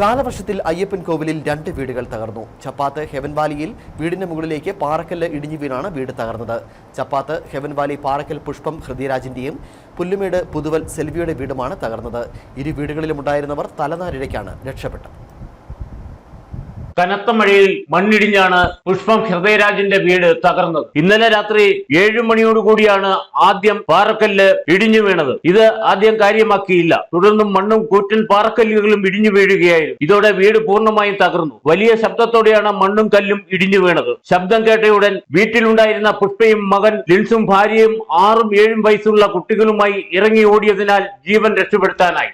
കാലവർഷത്തിൽ അയ്യപ്പൻ കോവിലിൽ 2 വീടുകൾ തകർന്നു. ചപ്പാത്ത് ഹെവൻ വാലിയിൽ വീടിന് മുകളിലേക്ക് പാറക്കല്ല് ഇടിഞ്ഞു വീണാണ് വീട് തകർന്നത്. ചപ്പാത്ത് ഹെവൻ വാലി പാറക്കൽ പുഷ്പം ഹൃദയരാജിന്റെയും പുല്ലുമേട് പുതുവൽ സെൽവിയുടെ വീടുമാണ് തകർന്നത്. ഇരു വീടുകളിലും ഉണ്ടായിരുന്നവർ തലനാരിഴയ്ക്കാണ് രക്ഷപ്പെട്ടത്. കനത്ത മഴയിൽ മണ്ണിടിഞ്ഞാണ് പുഷ്പം ഹൃദയരാജിന്റെ വീട് തകർന്നത്. ഇന്നലെ രാത്രി 7 മണിയോടുകൂടിയാണ് ആദ്യം പാറക്കല്ല് ഇടിഞ്ഞു വീണത്. ഇത് ആദ്യം കാര്യമാക്കിയില്ല. തുടർന്നും മണ്ണും കൂറ്റൻ പാറക്കല്ലുകളും ഇടിഞ്ഞു വീഴുകയായിരുന്നു. ഇതോടെ വീട് പൂർണ്ണമായും തകർന്നു. വലിയ ശബ്ദത്തോടെയാണ് മണ്ണും കല്ലും ഇടിഞ്ഞു വീണത്. ശബ്ദം കേട്ടയുടൻ വീട്ടിലുണ്ടായിരുന്ന പുഷ്പയും മകൻ ലിൻസും ഭാര്യയും 6ഉം 7ഉം വയസ്സുള്ള കുട്ടികളുമായി ഇറങ്ങി ഓടിയതിനാൽ ജീവൻ രക്ഷപ്പെടുത്താനായി.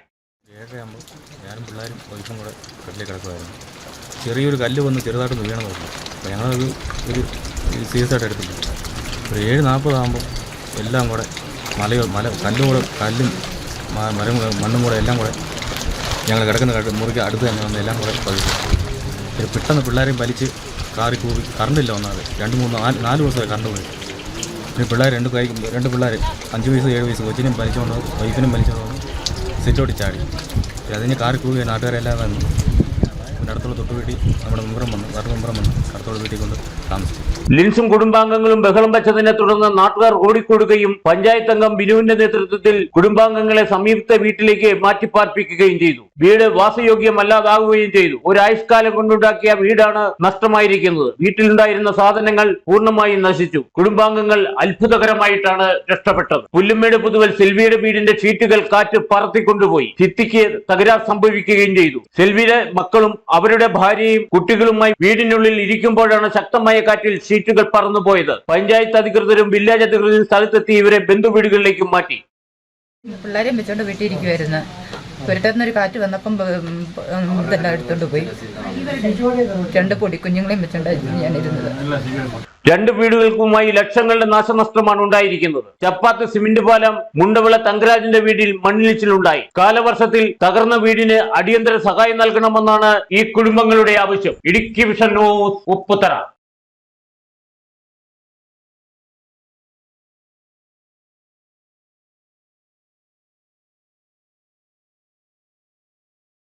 ഞാനും പിള്ളേരും വൈഫും കൂടെ കല്ലിൽ കിടക്കുമായിരുന്നു. ചെറിയൊരു കല്ല് വന്ന് ചെറുതായിട്ടൊന്ന് വീണ നോക്കി. അപ്പോൾ ഞങ്ങളത് ഒരു സീരിയസ് ആയിട്ട് എടുത്തില്ല. ഒരു 7:40 ആകുമ്പോൾ എല്ലാം കൂടെ കല്ലും കൂടെ കല്ലും മണ്ണും കൂടെ എല്ലാം കൂടെ ഞങ്ങൾ കിടക്കുന്ന മുറിക്ക് അടുത്ത് തന്നെ വന്ന് എല്ലാം കൂടെ പതിച്ചു. പെട്ടെന്ന് പിള്ളേരെയും വലിച്ച് കാറി കൂവി. കറണ്ടില്ല ഒന്നാമത് 4 ദിവസമായി കറണ്ട് പോയി. പിന്നെ പിള്ളേർ 2 പിള്ളേർ 5 വയസ്സ് 7 വയസ്സ് കൊച്ചിനും വലിച്ചുകൊണ്ട് വൈഫിനും വലിച്ചുകൊണ്ട് സിറ്റോട്ടി ചാടി. അതിന് കാറി കൂവി നാട്ടുകാരെല്ലാം വന്നു. അടുത്തുള്ള തൊട്ടു വീട്ടിൽ നമ്മുടെ മെമ്പറും വന്നു അടുത്തുള്ള വീട്ടിൽ കൊണ്ട് താമസിച്ചു. ലിൻസും കുടുംബാംഗങ്ങളും ബഹളം വെച്ചതിനെ തുടർന്ന് നാട്ടുകാർ ഓടിക്കൊടുക്കുകയും പഞ്ചായത്ത് അംഗം ബിനുവിന്റെ നേതൃത്വത്തിൽ കുടുംബാംഗങ്ങളെ സമീപത്തെ വീട്ടിലേക്ക് മാറ്റിപ്പാർപ്പിക്കുകയും ചെയ്തു. വീട് വാസയോഗ്യമല്ലാതാവുകയും ചെയ്തു. ഒരായുഷ്കാലം കൊണ്ടുണ്ടാക്കിയ വീടാണ് നഷ്ടമായിരിക്കുന്നത്. വീട്ടിലുണ്ടായിരുന്ന സാധനങ്ങൾ പൂർണ്ണമായും നശിച്ചു. കുടുംബാംഗങ്ങൾ അത്ഭുതകരമായിട്ടാണ് രക്ഷപ്പെട്ടത്. പുല്ലുമേട് പുതുവൽ സെൽവിയുടെ വീടിന്റെ ഷീറ്റുകൾ കാറ്റ് പറത്തിക്കൊണ്ടുപോയി. ഭിത്തിക്ക് തകരാർ സംഭവിക്കുകയും ചെയ്തു. സെൽവിയുടെ മക്കളും അവരുടെ ഭാര്യയും കുട്ടികളുമായി വീടിനുള്ളിൽ ഇരിക്കുമ്പോഴാണ് ശക്തമായ കാറ്റിൽ ഷീറ്റുകൾ പറന്നുപോയത്. പഞ്ചായത്ത് അധികൃതരും വില്ലേജ് അധികൃതരും സ്ഥലത്തെത്തി ഇവരെ ബന്ധുവീടുകളിലേക്ക് മാറ്റി. പിള്ളേരെയും വെച്ചോണ്ട് വീട്ടിലിരിക്കുമായിരുന്നു. പുരട്ടുന്നൊരു കാറ്റ് വന്നപ്പം ഇതെല്ലാം എടുത്തോണ്ട് പോയി. 2 പൊടിക്കുഞ്ഞുങ്ങളെയും വെച്ചോണ്ട് ഞാൻ ഇരുന്നത്. 2 വീടുകൾക്കുമായി ലക്ഷങ്ങളുടെ നാശനഷ്ടമാണ് ഉണ്ടായിരിക്കുന്നത്. ചപ്പാത്ത് സിമന്റ് പാലം മുണ്ടവിള തങ്കരാജിന്റെ വീട്ടിൽ മണ്ണിടിച്ചിലുണ്ടായി. കാലവർഷത്തിൽ തകർന്ന വീടിന് അടിയന്തര സഹായം നൽകണമെന്നാണ് ഈ കുടുംബങ്ങളുടെ ആവശ്യം. Idukki vision news Upputhara.